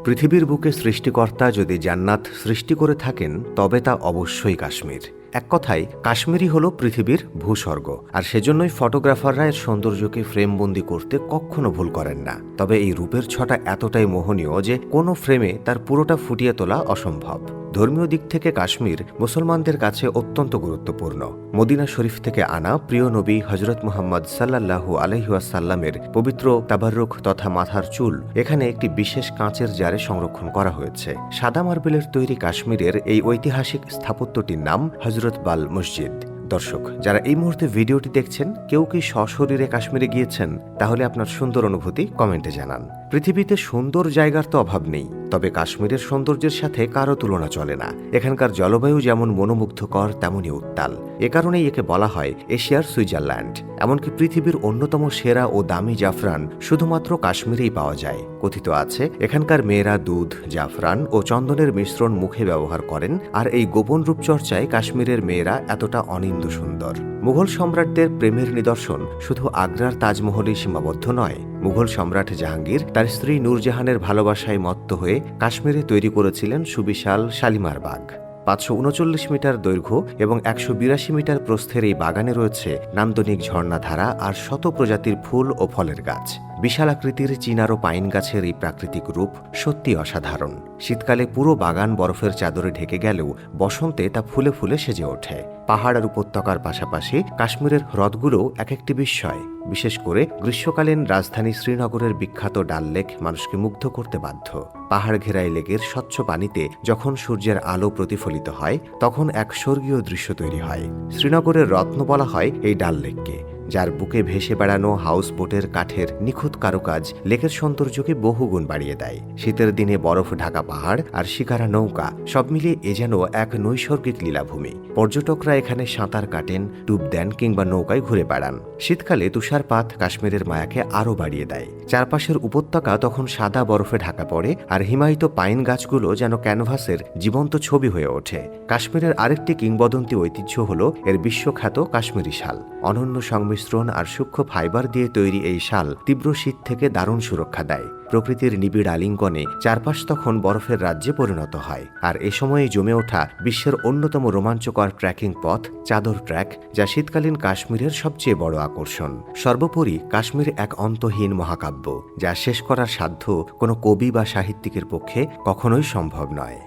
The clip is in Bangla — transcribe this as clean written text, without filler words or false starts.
পৃথিবীর বুকে সৃষ্টিকর্তা যদি জান্নাত সৃষ্টি করে থাকেন তবে তা অবশ্যই কাশ্মীর। এক কথায় কাশ্মীরই হলো পৃথিবীর ভূস্বর্গ, আর সেজন্যই ফটোগ্রাফাররা এর সৌন্দর্যকে ফ্রেমবন্দি করতে কখনো ভুল করেন না। তবে এই রূপের ছটা এতটাই মোহনীয় যে কোনো ফ্রেমে তার পুরোটা ফুটিয়ে তোলা অসম্ভব। ধর্মীয় দিক থেকে কাশ্মীর মুসলমানদের কাছে অত্যন্ত গুরুত্বপূর্ণ। মদিনা শরীফ থেকে আনা প্রিয় নবী হজরত মুহাম্মদ সাল্লাল্লাহু আলাইহি ওয়াসাল্লামের পবিত্র তাবাররুক তথা মাথার চুল এখানে একটি বিশেষ কাঁচের জারে সংরক্ষণ করা হয়েছে। সাদা মার্বেলের তৈরি কাশ্মীরের এই ঐতিহাসিক স্থাপত্যটির নাম হজরত বাল মসজিদ। দর্শক, যারা এই মুহূর্তে ভিডিওটি দেখছেন, কেউ কি সশরীরে কাশ্মীরে গিয়েছেন? তাহলে আপনার সুন্দর অনুভূতি কমেন্টে জানান। পৃথিবীতে সুন্দর জায়গার তো অভাব নেই, তবে কাশ্মীরের সৌন্দর্যের সাথে কারো তুলনা চলে না। এখানকার জলবায়ু যেমন মনোমুগ্ধকর তেমনই উত্তাল। এ কারণেই একে বলা হয় এশিয়ার সুইজারল্যান্ড। এমনকি পৃথিবীর অন্যতম সেরা ও দামি জাফরান শুধুমাত্র কাশ্মীরেই পাওয়া যায়। কথিত আছে এখানকার মেয়েরা দুধ, জাফরান ও চন্দনের মিশ্রণ মুখে ব্যবহার করেন, আর এই গোপন রূপচর্চায় কাশ্মীরের মেয়েরা এতটা অনিন্দ্য সুন্দর। মুঘল সম্রাটদের প্রেমের নিদর্শন শুধু আগ্রার তাজমহলেই সীমাবদ্ধ নয়। মুঘল সম্রাট জাহাঙ্গীর তার স্ত্রী নূরজাহানের ভালোবাসায় মত্ত হয়ে কাশ্মীরে তৈরি করেছিলেন সুবিশাল শালিমার বাগ। 539 মিটার দৈর্ঘ্য এবং 182 মিটার প্রস্থের এই বাগানে রয়েছে নান্দনিক ঝর্ণাধারা আর শত প্রজাতির ফুল ও ফলের গাছ। বিশাল আকৃতির চিনার ও পাইন গাছের এই প্রাকৃতিক রূপ সত্যি অসাধারণ। শীতকালে পুরো বাগান বরফের চাদরে ঢেকে গেলেও বসন্তে তা ফুলে ফুলে সেজে ওঠে। পাহাড় আর উপত্যকার পাশাপাশি কাশ্মীরের হ্রদগুলোও এক একটি বিস্ময়। বিশেষ করে গ্রীষ্মকালীন রাজধানী শ্রীনগরের বিখ্যাত ডাল লেক মানুষকে মুগ্ধ করতে বাধ্য। পাহাড় ঘেরাই লেকের স্বচ্ছ পানিতে যখন সূর্যের আলো প্রতিফলিত হয়, তখন এক স্বর্গীয় দৃশ্য তৈরি হয়। শ্রীনগরের রত্ন বলা হয় এই ডাল লেককে, যার বুকে ভেসে বেড়ানো হাউস বোটের কাঠের নিখুঁত কারুকাজ লেকের সৌন্দর্যকে বহুগুণ বাড়িয়ে দেয়। শীতের দিনে বরফ ঢাকা পাহাড় আর শিকারা নৌকা সব মিলিয়ে এ যেন এক নৈসর্গিক লীলাভূমি। পর্যটকরা এখানে সাঁতার কাটেন, ডুব দেন কিংবা নৌকায় ঘুরে বেড়ান। শীতকালে তুষারপাত কাশ্মীরের মায়াকে আরও বাড়িয়ে দেয়। চারপাশের উপত্যকা তখন সাদা বরফে ঢাকা পড়ে, আর হিমায়িত পাইন গাছগুলো যেন ক্যানভাসের জীবন্ত ছবি হয়ে ওঠে। কাশ্মীরের আরেকটি কিংবদন্তি ঐতিহ্য হল এর বিশ্বখ্যাত কাশ্মীরি শাল। অনন্য সংমিশ্রণ আর সূক্ষ্ম ফাইবার দিয়ে তৈরি এই শাল তীব্র শীত থেকে দারুণ সুরক্ষা দেয়। প্রকৃতির নিবিড় আলিঙ্গনে চারপাশ তখন বরফের রাজ্যে পরিণত হয়। আর এ সময়ে জমে ওঠা বিশ্বের অন্যতম রোমাঞ্চকর ট্রেকিং পথ চাদর ট্র্যাক, যা শীতকালীন কাশ্মীরের সবচেয়ে বড় আকর্ষণ। সর্বোপরি কাশ্মীর এক অন্তহীন মহাকাব্য, যা শেষ করার সাধ্য কোনো কবি বা সাহিত্যিকের পক্ষে কখনোই সম্ভব নয়।